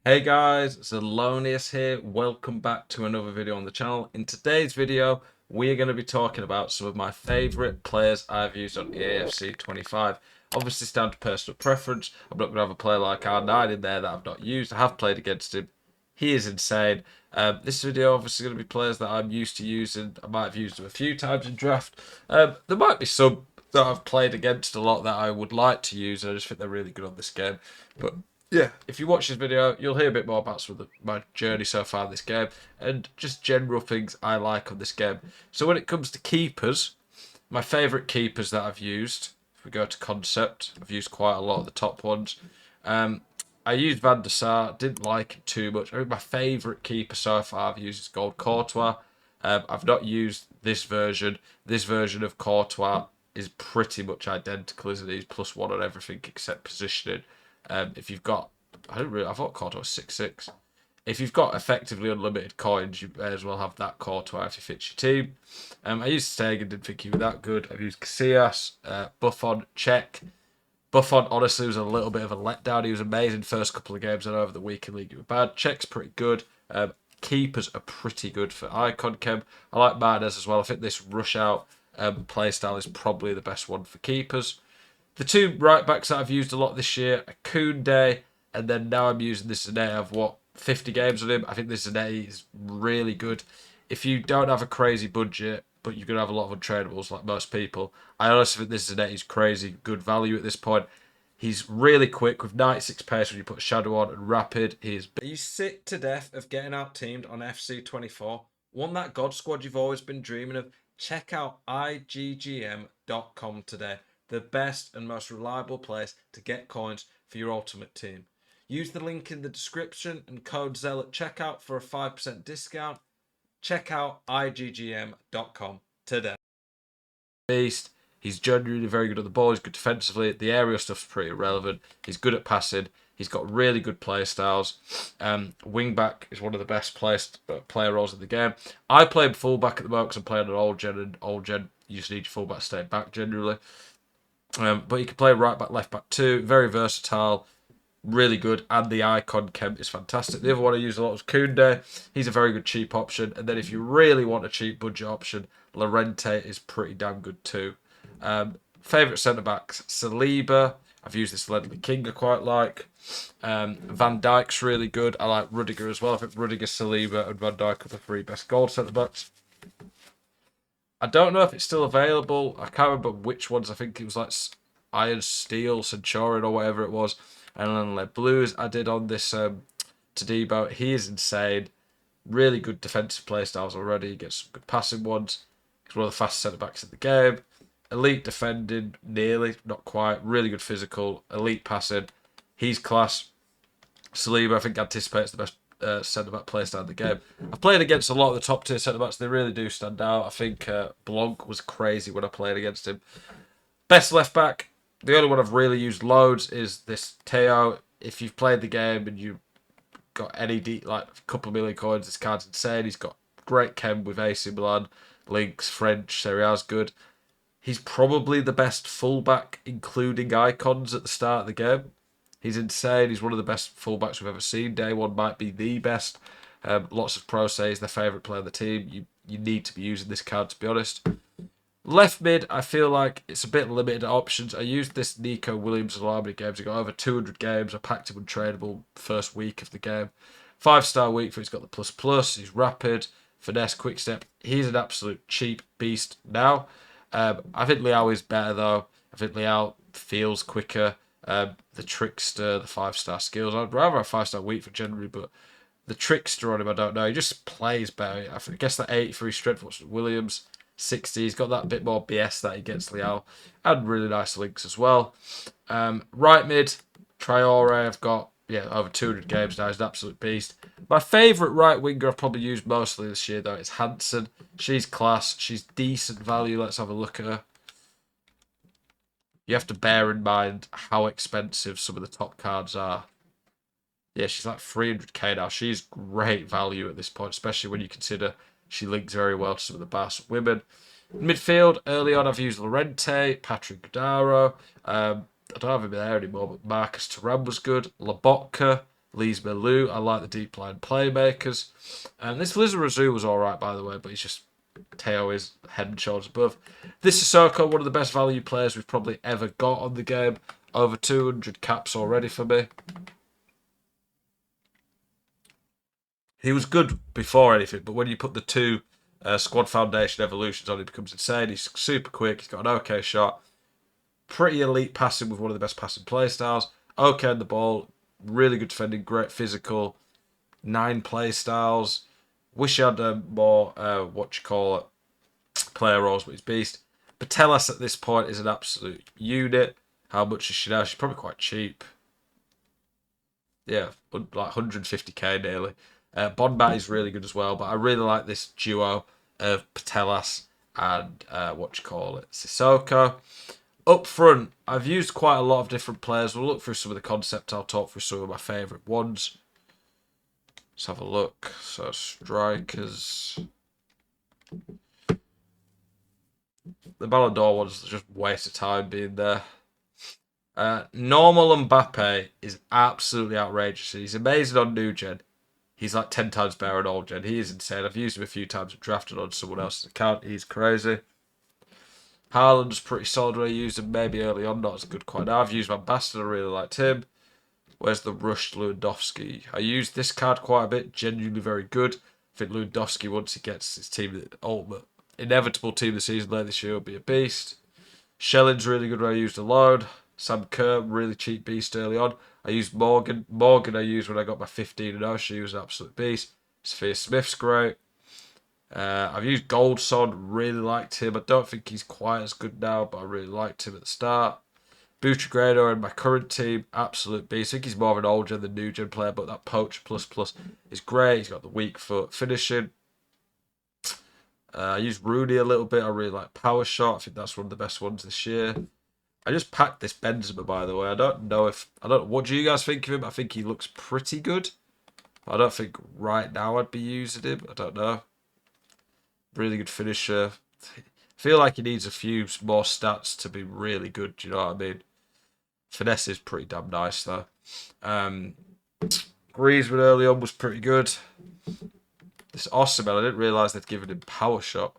Hey guys, Zelonius here. Welcome back to another video on the channel. In today's video, we are going to be talking about some of my favourite players I've used on EAFC 25. Obviously, it's down to personal preference. I'm not going to have a player like R9 in there that I've not used. I have played against him. He is insane. This video obviously going to be players that I'm used to using. I might have used them a few times in draft. There might be some that I've played against a lot that I would like to use, and I just think they're really good on this game. But yeah, if you watch this video, you'll hear a bit more about some of my journey so far in this game and just general things I like on this game. So when it comes to keepers, my favourite keepers that I've used, if we go to concept, I've used quite a lot of the top ones. I used Van der Sar, didn't like it too much. I think my favourite keeper so far I've used is Courtois. I've not used this version. This version of Courtois is pretty much identical, isn't it? He's +1 on everything except positioning. If you've got, I thought Courtois was 6'6". If you've got effectively unlimited coins, you may as well have that Courtois if you fit your team. I used Stegen, didn't think he was that good. I've used Casillas, Buffon, Czech. Buffon honestly was a little bit of a letdown. He was amazing first couple of games, and over the weekend league he was bad. Czech's pretty good. Keepers are pretty good for Icon Chem. I like Martinez as well. I think this rush out play style is probably the best one for keepers. The two right backs that I've used a lot this year are Koundé, and then now I'm using this Zanetti. I've 50 games on him. I think this Zanetti is really good. If you don't have a crazy budget, but you're going to have a lot of untradeables like most people, I honestly think this Zanetti is crazy good value at this point. He's really quick with 96 pace when you put Shadow on and rapid. Are you sick to death of getting out teamed on FC24? Want that God squad you've always been dreaming of? Check out iggm.com today. The best and most reliable place to get coins for your ultimate team. Use the link in the description and code ZEL at checkout for a 5% discount. Check out iggm.com today. Beast. He's genuinely very good at the ball. He's good defensively. The aerial stuff's pretty irrelevant. He's good at passing. He's got really good player styles. Wingback is one of the best player roles in the game. I play fullback at the moment because I'm playing an old gen, and old gen you just need your fullback to stay back generally. But you can play right back, left back too. Very versatile, really good, and the icon Kemp is fantastic. The other one I use a lot was Koundé. He's a very good cheap option. And then if you really want a cheap budget option, Llorente is pretty damn good too. Favourite centre backs, Saliba. I've used this Ledley King I quite like. Van Dijk's really good. I like Rudiger as well. I think Rudiger, Saliba, and Van Dijk are the three best gold centre backs. I don't know if it's still available. I can't remember which ones. I think it was like Iron Steel, Centurion, or whatever it was. And then like Blues I did on this Todibo. He is insane. Really good defensive play styles already. He gets some good passing ones. He's one of the fastest centre backs in the game. Elite defending, nearly, not quite. Really good physical. Elite passing. He's class. Saliba, I think, anticipates the best centre back play style in the game. I've played against a lot of the top tier centre backs. They really do stand out. I think Blanc was crazy when I played against him. Best left back. The only one I've really used loads is this Teo. If you've played the game and you've got any like a couple of million coins, this card's insane. He's got great chem with AC Milan, links, French, Serie A's good. He's probably the best fullback, including icons at the start of the game. He's insane. He's one of the best fullbacks we've ever seen. Day one might be the best. Lots of pros say he's their favourite player on the team. You need to be using this card, to be honest. Left mid, I feel like it's a bit limited options. I used this Nico Williams a lot many games ago. Over 200 games. I packed him untradeable first week of the game. 5-star week for he's got the plus. He's rapid, finesse, quick step. He's an absolute cheap beast now. I think Liao is better though. I think Liao feels quicker. The trickster, the 5-star skills. I'd rather a 5-star week for generally, but the trickster on him, I don't know. He just plays better. I guess that 83 strength Williams. 60. He's got that bit more BS that he gets Liao. And really nice links as well. Right mid, Traore. I've got over 200 games now. He's an absolute beast. My favourite right winger I've probably used mostly this year though is Hansen. She's class. She's decent value. Let's have a look at her. You have to bear in mind how expensive some of the top cards are. Yeah, she's like 300k now. She's great value at this point, especially when you consider she links very well to some of the Barca women. Midfield, early on I've used Llorente, Patrick Guardaro. I don't have him there anymore, but Marcus Thuram was good. Lobotka, Lees Bellew. I like the deep line playmakers. And this Lizarazu was alright, by the way, but he's just Teo is head and shoulders above. This Sissoko, one of the best value players we've probably ever got on the game. Over 200 caps already for me. He was good before anything, but when you put the two squad foundation evolutions on, he becomes insane. He's super quick. He's got an okay shot. Pretty elite passing with one of the best passing play styles. Okay on the ball. Really good defending. Great physical. 9 play styles. Wish he had more, player roles, but he's beast. Patelas at this point is an absolute unit. How much is she now? She's probably quite cheap. Yeah, like 150k nearly. Bonbat is really good as well, but I really like this duo of Patelas and Sissoko. Up front, I've used quite a lot of different players. We'll look through some of the concept. I'll talk through some of my favourite ones. Let's have a look. So, strikers. The Ballon d'Or one's just waste of time being there. Normal Mbappe is absolutely outrageous. He's amazing on new gen. He's like 10 times better on old gen. He is insane. I've used him a few times and drafted on someone else's account. He's crazy. Haaland's pretty solid when I used him, maybe early on, not as good quite now. I've used Van Basten, I really liked him. Where's the rushed Lewandowski? I used this card quite a bit, genuinely very good. I think Lewandowski, once he gets his team, the ultimate, inevitable team of the season later this year, will be a beast. Schelling's really good when I used alone. Sam Kerr, really cheap beast early on. I used Morgan. Morgan I used when I got my 15-0. She was an absolute beast. Sophia Smith's great. I've used Goldson, really liked him. I don't think he's quite as good now, but I really liked him at the start. Butragueño in my current team, absolute beast. I think he's more of an old gen than new gen player, but that poach plus is great. He's got the weak foot finishing. I used Rooney a little bit. I really like Power Shot. I think that's one of the best ones this year. I just packed this Benzema, by the way. I don't know what do you guys think of him? I think he looks pretty good. I don't think right now I'd be using him. I don't know. Really good finisher. I feel like he needs a few more stats to be really good. Do you know what I mean? Finesse is pretty damn nice, though. Griezmann early on was pretty good. This Osimhen, I didn't realise they'd given him Power Shot.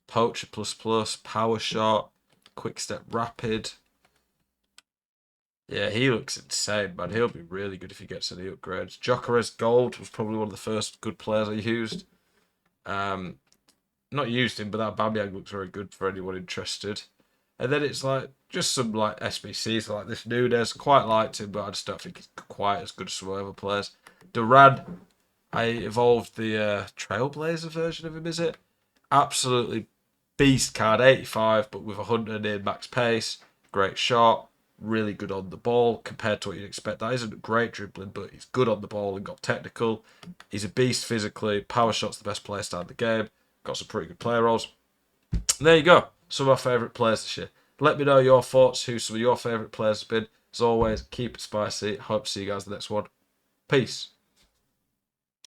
Poacher plus, Power Shot, Quick Step Rapid. Yeah, he looks insane, man. He'll be really good if he gets any upgrades. Gyökeres Gold was probably one of the first good players I used. Not used him, but that Aubameyang looks very good for anyone interested. And then it's like just some like SBCs like this Nunes. Quite liked him, but I just don't think he's quite as good as some other players. Duran, I evolved the Trailblazer version of him. Is it? Absolutely beast card, 85, but with 100 in max pace. Great shot, really good on the ball compared to what you'd expect. That isn't great dribbling, but he's good on the ball and got technical. He's a beast physically. Power Shot's the best player style in the game. Got some pretty good player roles. And there you go. Some of my favourite players this year. Let me know your thoughts, who some of your favourite players have been. As always, keep it spicy. Hope to see you guys in the next one. Peace.